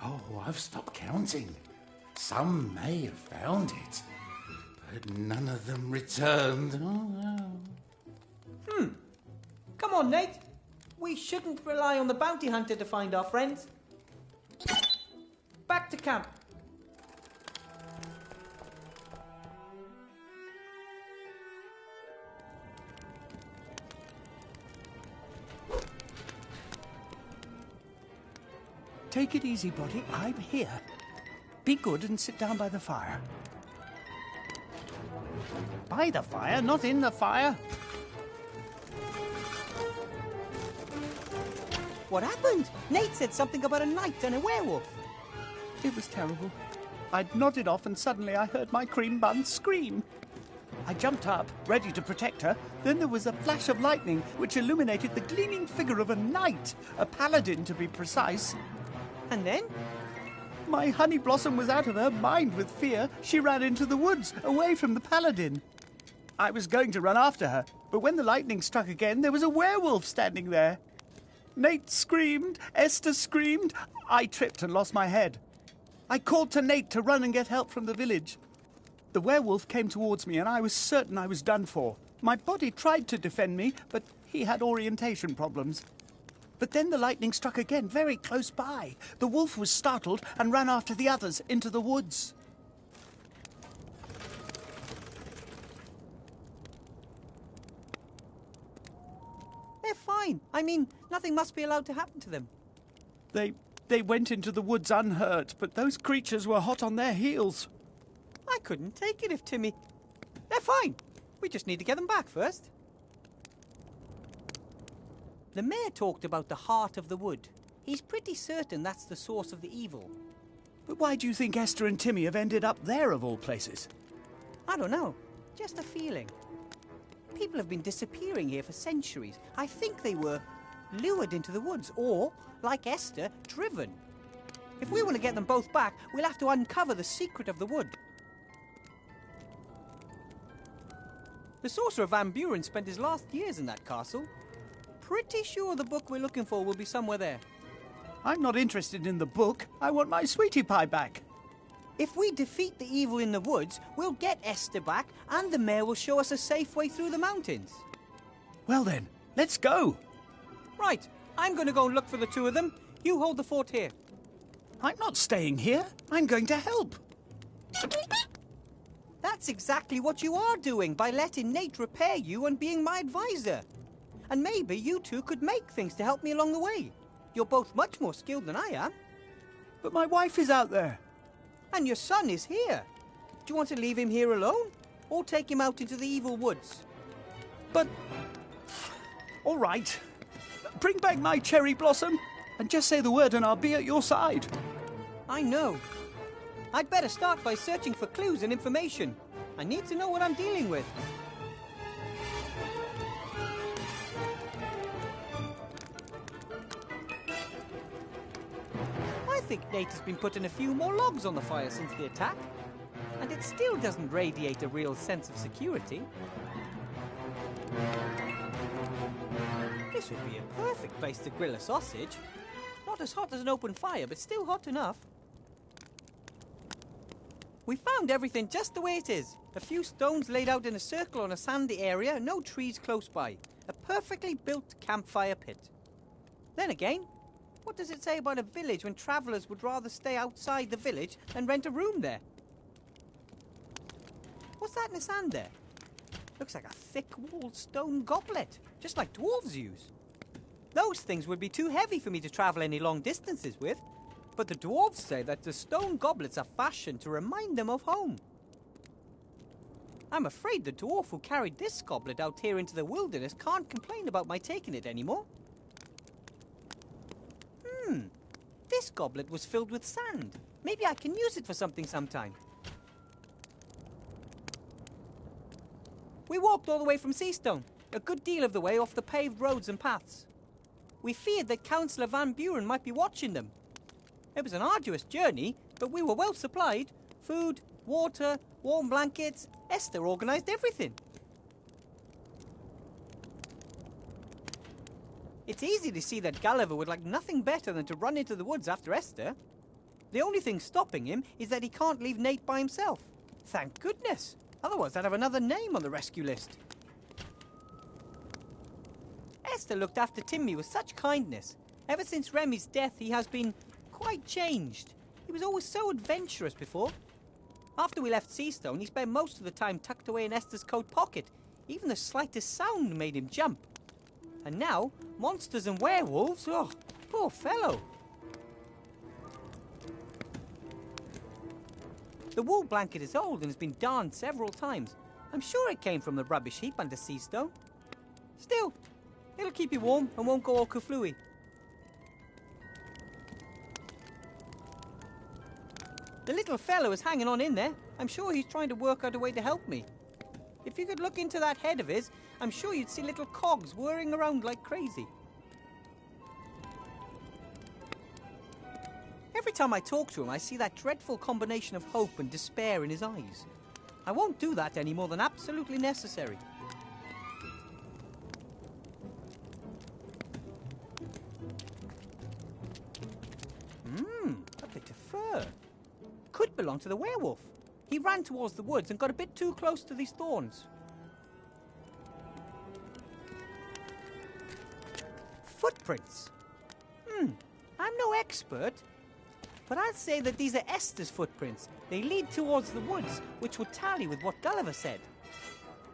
Oh, I've stopped counting. Some may have found it, but none of them returned. Come on, Nate. We shouldn't rely on the bounty hunter to find our friends. Back to camp. Take it easy, Broddy. I'm here. Be good and sit down by the fire. By the fire, not in the fire. What happened? Nate said something about a knight and a werewolf. It was terrible. I'd nodded off and suddenly I heard my cream bun scream. I jumped up, ready to protect her. Then there was a flash of lightning which illuminated the gleaming figure of a knight, a paladin to be precise. And then? My honey blossom was out of her mind with fear. She ran into the woods, away from the paladin. I was going to run after her, but when the lightning struck again, there was a werewolf standing there. Nate screamed, Esther screamed. I tripped and lost my head. I called to Nate to run and get help from the village. The werewolf came towards me and I was certain I was done for. My body tried to defend me, but he had orientation problems. But then the lightning struck again, very close by. The wolf was startled and ran after the others into the woods. They're fine. I mean, nothing must be allowed to happen to them. They went into the woods unhurt, but those creatures were hot on their heels. I couldn't take it if Timmy... They're fine. We just need to get them back first. The mayor talked about the heart of the wood. He's pretty certain that's the source of the evil. But why do you think Esther and Timmy have ended up there, of all places? I don't know. Just a feeling. People have been disappearing here for centuries. I think they were lured into the woods, or, like Esther, driven. If we want to get them both back, we'll have to uncover the secret of the wood. The sorcerer Van Buren spent his last years in that castle. Pretty sure the book we're looking for will be somewhere there. I'm not interested in the book. I want my sweetie pie back. If we defeat the evil in the woods, we'll get Esther back, and the mayor will show us a safe way through the mountains. Well then, let's go. Right, I'm going to go and look for the two of them. You hold the fort here. I'm not staying here. I'm going to help. That's exactly what you are doing by letting Nate repair you and being my advisor. And maybe you two could make things to help me along the way. You're both much more skilled than I am. But my wife is out there. And your son is here. Do you want to leave him here alone? Or take him out into the evil woods? But... all right. Bring back my cherry blossom, and just say the word and I'll be at your side. I know. I'd better start by searching for clues and information. I need to know what I'm dealing with. I think Nate has been putting a few more logs on the fire since the attack, and it still doesn't radiate a real sense of security. This would be a perfect place to grill a sausage. Not as hot as an open fire, but still hot enough. We found everything just the way it is. A few stones laid out in a circle on a sandy area, no trees close by. A perfectly built campfire pit. Then again, what does it say about a village when travellers would rather stay outside the village than rent a room there? What's that in the sand there? Looks like a thick-walled stone goblet, just like dwarves use. Those things would be too heavy for me to travel any long distances with, but the dwarves say that the stone goblets are fashioned to remind them of home. I'm afraid the dwarf who carried this goblet out here into the wilderness can't complain about my taking it anymore. This goblet was filled with sand. Maybe I can use it for something sometime. We walked all the way from Seastone, a good deal of the way off the paved roads and paths. We feared that Councillor Van Buren might be watching them. It was an arduous journey, but we were well supplied. Food, water, warm blankets. Esther organised everything. It's easy to see that Gulliver would like nothing better than to run into the woods after Esther. The only thing stopping him is that he can't leave Nate by himself. Thank goodness. Otherwise, I'd have another name on the rescue list. Esther looked after Timmy with such kindness. Ever since Remy's death, he has been quite changed. He was always so adventurous before. After we left Seastone, he spent most of the time tucked away in Esther's coat pocket. Even the slightest sound made him jump. And now, monsters and werewolves, oh, poor fellow. The wool blanket is old and has been darned several times. I'm sure it came from the rubbish heap under Seastone. Still, it'll keep you warm and won't go all kaflooey. The little fellow is hanging on in there. I'm sure he's trying to work out a way to help me. If you could look into that head of his, I'm sure you'd see little cogs whirring around like crazy. Every time I talk to him, I see that dreadful combination of hope and despair in his eyes. I won't do that any more than absolutely necessary. A bit of fur. Could belong to the werewolf. He ran towards the woods and got a bit too close to these thorns. Footprints. I'm no expert, but I'd say that these are Esther's footprints. They lead towards the woods, which would tally with what Gulliver said.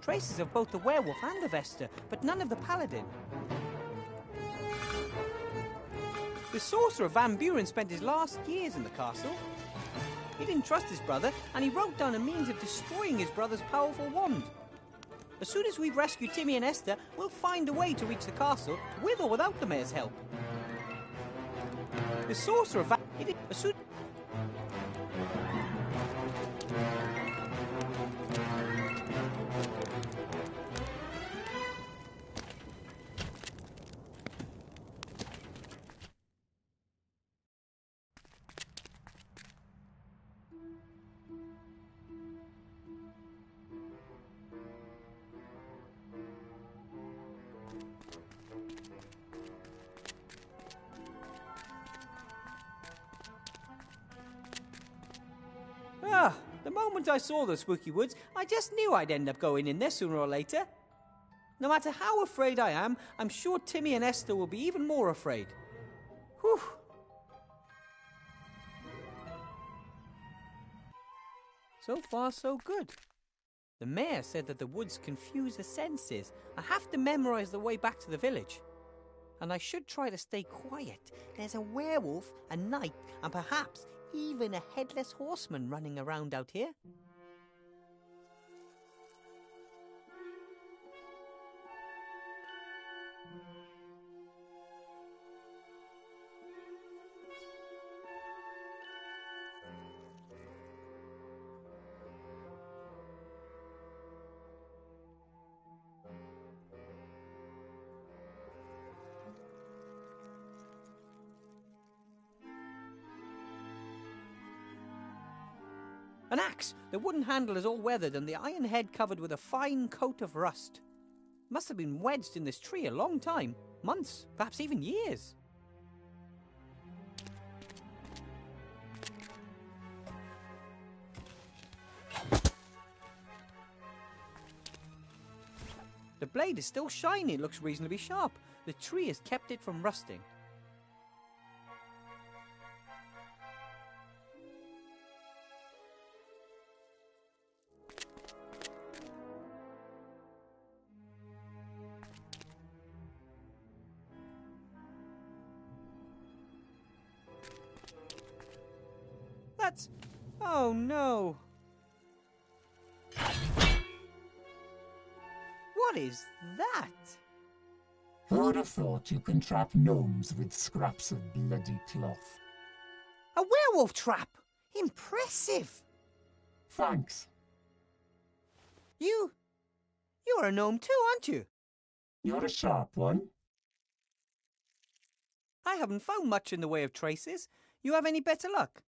Traces of both the werewolf and of Esther, but none of the paladin. The sorcerer Van Buren spent his last years in the castle. He didn't trust his brother, and he wrote down a means of destroying his brother's powerful wand. As soon as we've rescued Timmy and Esther, we'll find a way to reach the castle, with or without the mayor's help. The sorcerer Van... The moment I saw the spooky woods, I just knew I'd end up going in there sooner or later. No matter how afraid I am, I'm sure Timmy and Esther will be even more afraid. Whew. So far, so good. The mayor said that the woods confuse the senses. I have to memorize the way back to the village. And I should try to stay quiet. There's a werewolf, a knight, and perhaps even a headless horseman running around out here. An axe! The wooden handle is all weathered and the iron head covered with a fine coat of rust. Must have been wedged in this tree a long time. Months, perhaps even years. The blade is still shiny, it looks reasonably sharp. The tree has kept it from rusting. That's... oh no! What is that? Who'd have thought you can trap gnomes with scraps of bloody cloth? A werewolf trap! Impressive! Thanks. You're a gnome too, aren't you? You're a sharp one. I haven't found much in the way of traces. You have any better luck?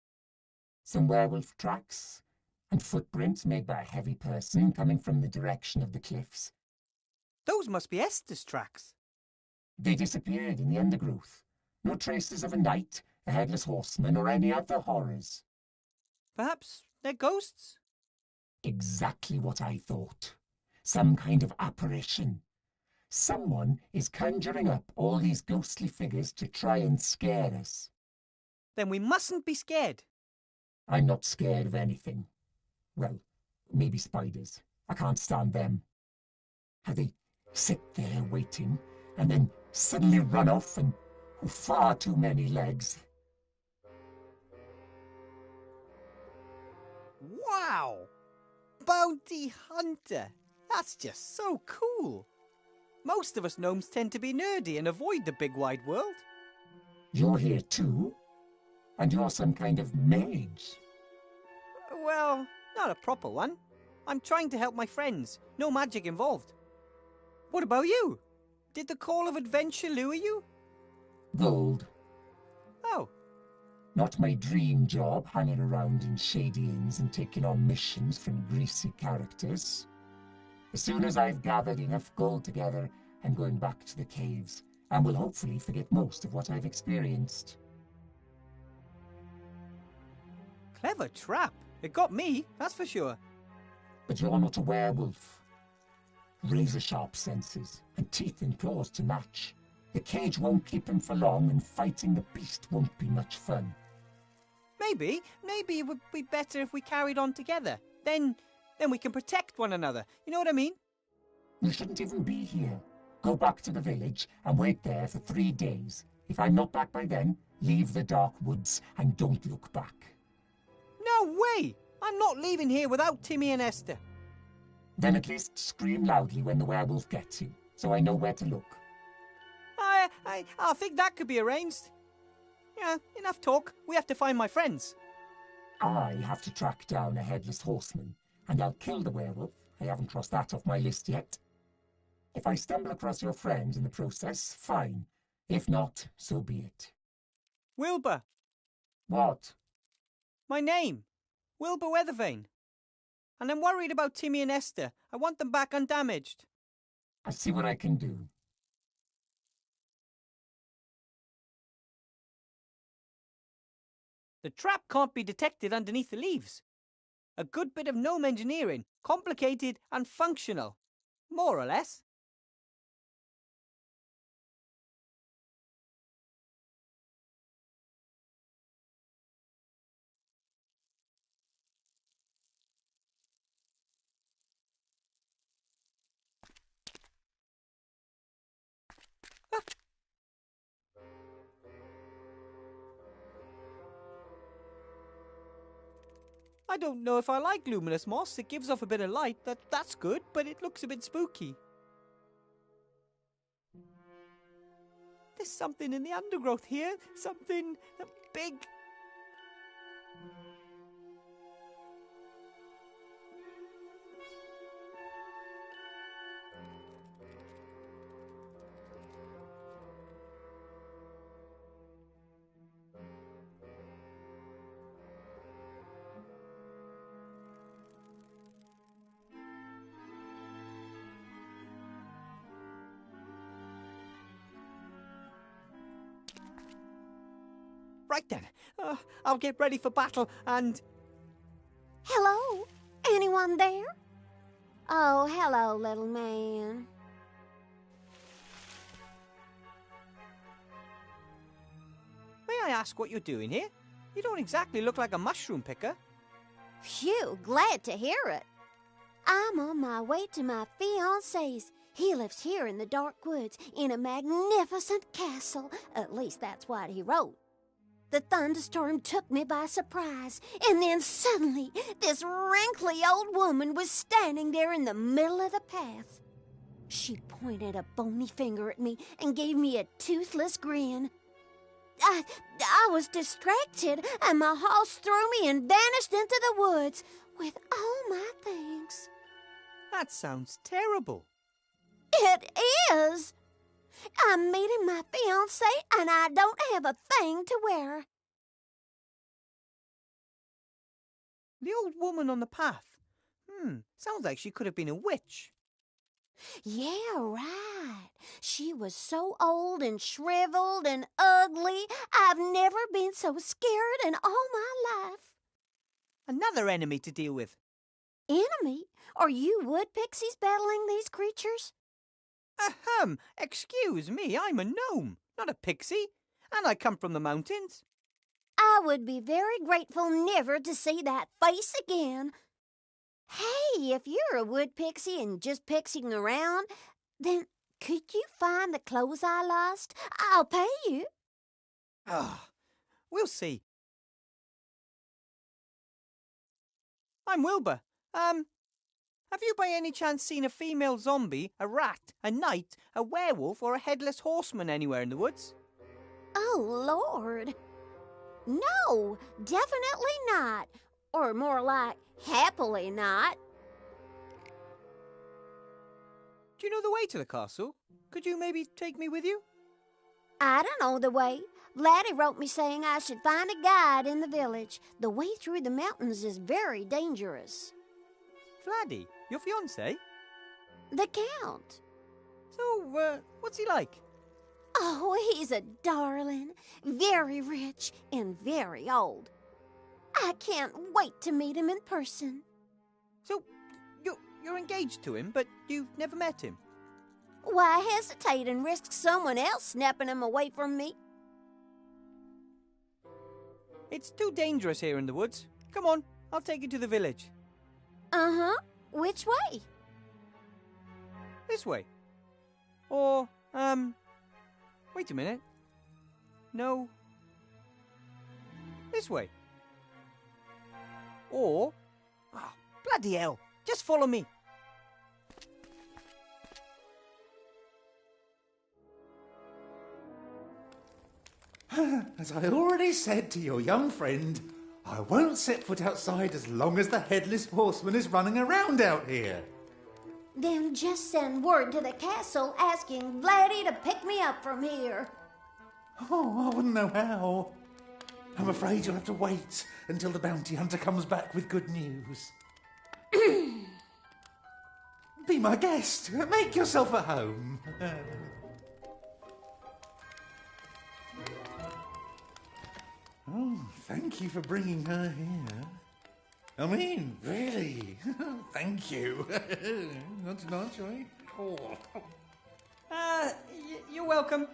Some werewolf tracks, and footprints made by a heavy person coming from the direction of the cliffs. Those must be Esther's tracks. They disappeared in the undergrowth. No traces of a knight, a headless horseman, or any other horrors. Perhaps they're ghosts? Exactly what I thought. Some kind of apparition. Someone is conjuring up all these ghostly figures to try and scare us. Then we mustn't be scared. I'm not scared of anything. Well, maybe spiders. I can't stand them. How they sit there waiting, and then suddenly run off, and far too many legs. Wow! Bounty hunter! That's just so cool! Most of us gnomes tend to be nerdy and avoid the big wide world. You're here too? And you're some kind of mage? Well, not a proper one. I'm trying to help my friends. No magic involved. What about you? Did the call of adventure lure you? Gold. Oh. Not my dream job, hanging around in shady inns and taking on missions from greasy characters. As soon as I've gathered enough gold together, I'm going back to the caves, and will hopefully forget most of what I've experienced. Clever trap. It got me, that's for sure. But you're not a werewolf. Razor-sharp senses, and teeth and claws to match. The cage won't keep him for long, and fighting the beast won't be much fun. Maybe it would be better if we carried on together. Then we can protect one another. You know what I mean? You shouldn't even be here. Go back to the village and wait there for 3 days. If I'm not back by then, leave the dark woods and don't look back. No way! I'm not leaving here without Timmy and Esther. Then at least scream loudly when the werewolf gets you, so I know where to look. I think that could be arranged. Yeah, enough talk. We have to find my friends. I have to track down a headless horseman, and I'll kill the werewolf. I haven't crossed that off my list yet. If I stumble across your friends in the process, fine. If not, so be it. Wilbur. What? My name. Wilbur Weathervane. And I'm worried about Timmy and Esther. I want them back undamaged. I'll see what I can do. The trap can't be detected underneath the leaves. A good bit of gnome engineering, complicated and functional. More or less. I don't know if I like luminous moss. It gives off a bit of light. That's good, but it looks a bit spooky. There's something in the undergrowth here. Something big. Right then, I'll get ready for battle and... Hello? Anyone there? Oh, hello, little man. May I ask what you're doing here? You don't exactly look like a mushroom picker. Phew, glad to hear it. I'm on my way to my fiancé's. He lives here in the dark woods in a magnificent castle. At least that's what he wrote. The thunderstorm took me by surprise, and then suddenly this wrinkly old woman was standing there in the middle of the path. She pointed a bony finger at me and gave me a toothless grin. I was distracted, and my horse threw me and vanished into the woods with all my things. That sounds terrible. It is. I'm meeting my fiancé, and I don't have a thing to wear. The old woman on the path. Sounds like she could have been a witch. Yeah, right. She was so old and shriveled and ugly. I've never been so scared in all my life. Another enemy to deal with. Enemy? Are you wood pixies battling these creatures? Ahem, excuse me, I'm a gnome, not a pixie, and I come from the mountains. I would be very grateful never to see that face again. Hey, if you're a wood pixie and just pixieing around, then could you find the clothes I lost? I'll pay you. We'll see. I'm Wilbur. Have you by any chance seen a female zombie, a rat, a knight, a werewolf, or a headless horseman anywhere in the woods? Oh, Lord. No, definitely not. Or more like, happily not. Do you know the way to the castle? Could you maybe take me with you? I don't know the way. Laddie wrote me saying I should find a guide in the village. The way through the mountains is very dangerous. Vladdy, your fiancé? The Count. So, what's he like? Oh, he's a darling. Very rich and very old. I can't wait to meet him in person. So, you're engaged to him, but you've never met him? Why hesitate and risk someone else snapping him away from me? It's too dangerous here in the woods. Come on, I'll take you to the village. Uh-huh. Which way? This way. Or, wait a minute. No. This way. Or, bloody hell, just follow me. As I already said to your young friend, I won't set foot outside as long as the headless horseman is running around out here. Then just send word to the castle asking Vladdy to pick me up from here. Oh, I wouldn't know how. I'm afraid you'll have to wait until the bounty hunter comes back with good news. Be my guest. Make yourself at home. Oh, thank you for bringing her here. I mean, really, thank you. Not tonight, right? Oh. You're welcome.